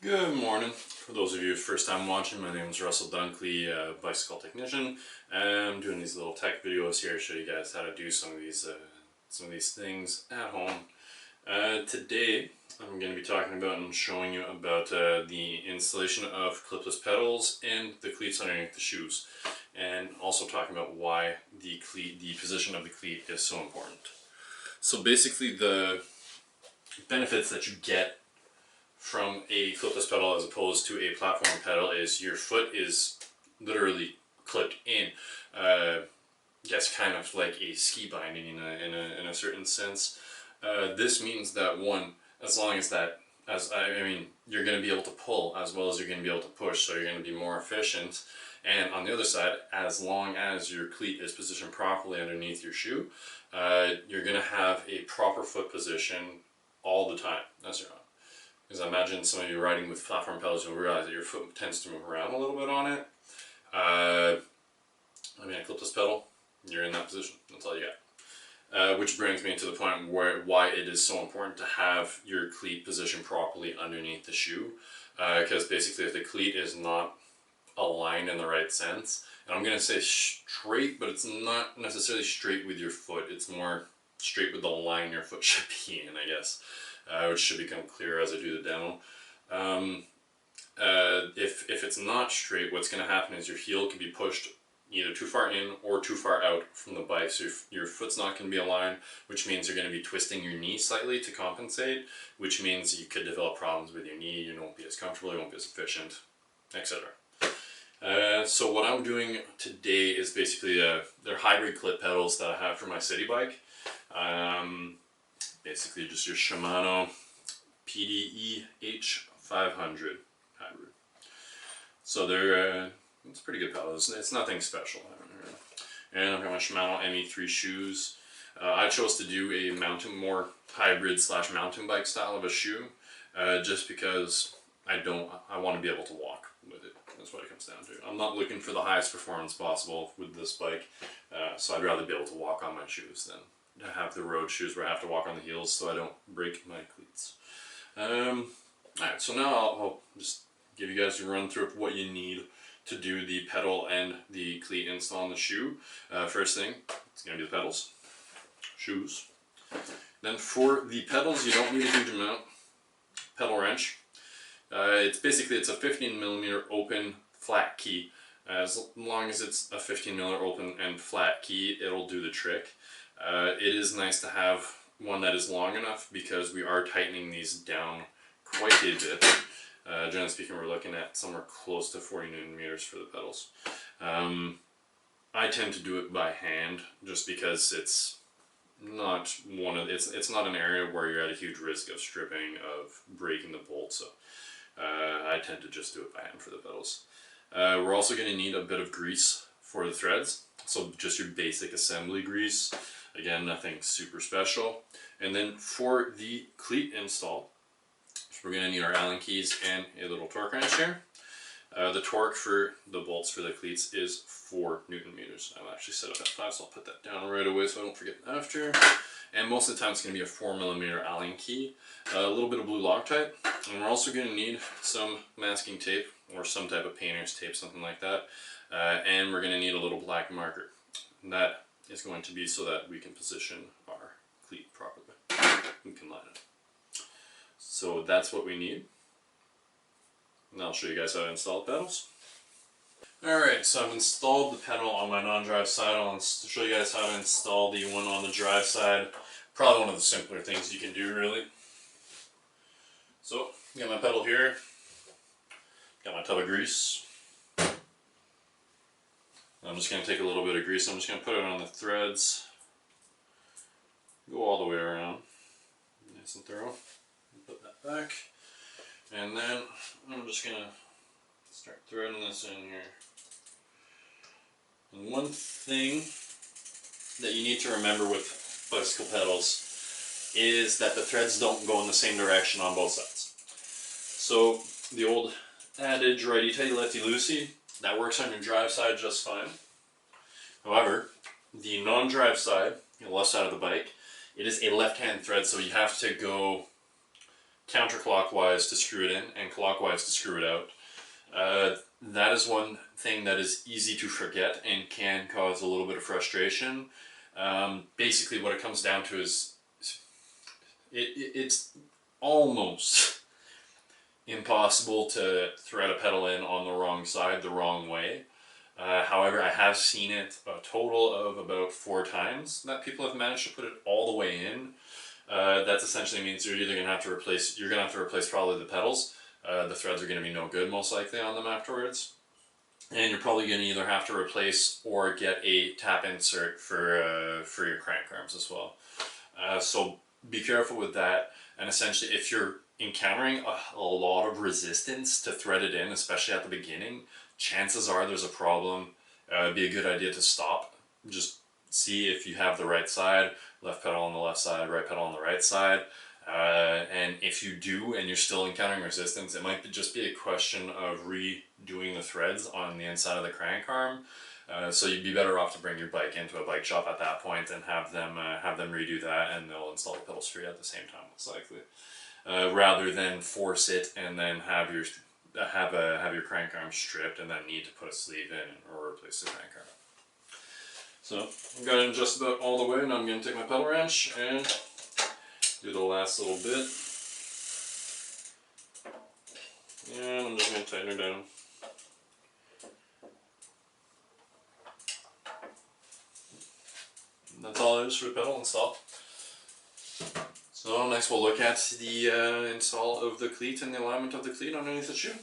Good morning. For those of you first time watching, my name is Russell Dunkley, bicycle technician, and I'm doing these little tech videos here to show you guys how to do some of these things at home. Today I'm going to be talking about and showing you about the installation of clipless pedals and the cleats underneath the shoes, and also talking about why the position of the cleat is so important. So basically, the benefits that you get from a clipless pedal as opposed to a platform pedal is your foot is literally clipped in. Guess kind of like a ski binding in a certain sense. This means that one, as long as that, you're going to be able to pull as well as you're going to be able to push, so you're going to be more efficient. And on the other side, as long as your cleat is positioned properly underneath your shoe, you're going to have a proper foot position all the time as you're on. Because I imagine some of you riding with platform pedals, you'll realize that your foot tends to move around a little bit on it. A clipless pedal, you're in that position. That's all you got. Which brings me to the point why it is so important to have your cleat positioned properly underneath the shoe. Because basically, if the cleat is not aligned in the right sense, and I'm going to say straight, but it's not necessarily straight with your foot. It's more straight with the line your foot should be in, I guess. Which should become clearer as I do the demo. If it's not straight, what's going to happen is your heel can be pushed either too far in or too far out from the bike, so your foot's not going to be aligned, which means you're going to be twisting your knee slightly to compensate, which means you could develop problems with your knee, you won't be as comfortable, you won't be as efficient, etc. So what I'm doing today is basically they're hybrid clip pedals that I have for my city bike. Basically just your Shimano PDE H500 hybrid. So they're it's pretty good pedals. It's nothing special. And I've got my Shimano ME3 shoes. I chose to do a more hybrid / mountain bike style of a shoe, just because I want to be able to walk with it. That's what it comes down to. I'm not looking for the highest performance possible with this bike, so I'd rather be able to walk on my shoes than to have the road shoes where I have to walk on the heels so I don't break my cleats. Alright, so now I'll just give you guys a run through of what you need to do the pedal and the cleat install on the shoe. First thing, it's going to be the pedals, shoes. Then for the pedals, you don't need a huge amount. Pedal wrench. It's a 15mm open flat key. As long as it's a 15mm open and flat key, it'll do the trick. It is nice to have one that is long enough because we are tightening these down quite a bit. Generally speaking, we're looking at somewhere close to 40 Newton meters for the pedals. I tend to do it by hand just because it's not an area where you're at a huge risk of stripping, of breaking the bolt. So I tend to just do it by hand for the pedals. We're also going to need a bit of grease for the threads. So just your basic assembly grease. Again, nothing super special. And then for the cleat install, we're going to need our Allen keys and a little torque wrench here. The torque for the bolts for the cleats is 4 Newton meters. I've actually set up at 5, so I'll put that down right away so I don't forget after. And most of the time it's going to be a 4mm Allen key, a little bit of blue Loctite, and we're also going to need some masking tape or some type of painter's tape, something like that. And we're going to need a little black marker. And that is going to be so that we can position our cleat properly. We can line it. So that's what we need. And I'll show you guys how to install the pedals. Alright, so I've installed the pedal on my non-drive side. I'll show you guys how to install the one on the drive side. Probably one of the simpler things you can do, really. So, got my pedal here. Got my tub of grease. I'm just going to take a little bit of grease, I'm just going to put it on the threads, go all the way around, nice and thorough, put that back, and then I'm just going to start threading this in here. And one thing that you need to remember with bicycle pedals is that the threads don't go in the same direction on both sides. So the old adage, righty tighty, lefty loosey, that works on your drive side just fine. However, the non-drive side, the left side of the bike, it is a left-hand thread, so you have to go counterclockwise to screw it in and clockwise to screw it out. That is one thing that is easy to forget and can cause a little bit of frustration. Basically what it comes down to is it's almost impossible to thread a pedal in on the wrong side the wrong way. However, I have seen it a total of about 4 times that people have managed to put it all the way in. That essentially means you're either going to have to replace probably the pedals. The threads are going to be no good most likely on them afterwards. And you're probably going to either have to replace or get a tap insert for your crank arms as well. So be careful with that. And essentially if you're encountering a lot of resistance to thread it in, especially at the beginning, chances are there's a problem. It'd be a good idea to stop. Just see if you have the right side, left pedal on the left side, right pedal on the right side. And if you do and you're still encountering resistance, it might just be a question of redoing the threads on the inside of the crank arm. So you'd be better off to bring your bike into a bike shop at that point and have them redo that, and they'll install the pedals for you at the same time, most likely. Rather than force it and then have your crank arm stripped and then need to put a sleeve in or replace the crank arm. So I've got it just about all the way. Now I'm going to take my pedal wrench and do the last little bit. And I'm just going to tighten her down. And that's all it is for the pedal install. So next we'll look at the install of the cleat and the alignment of the cleat underneath the shoe.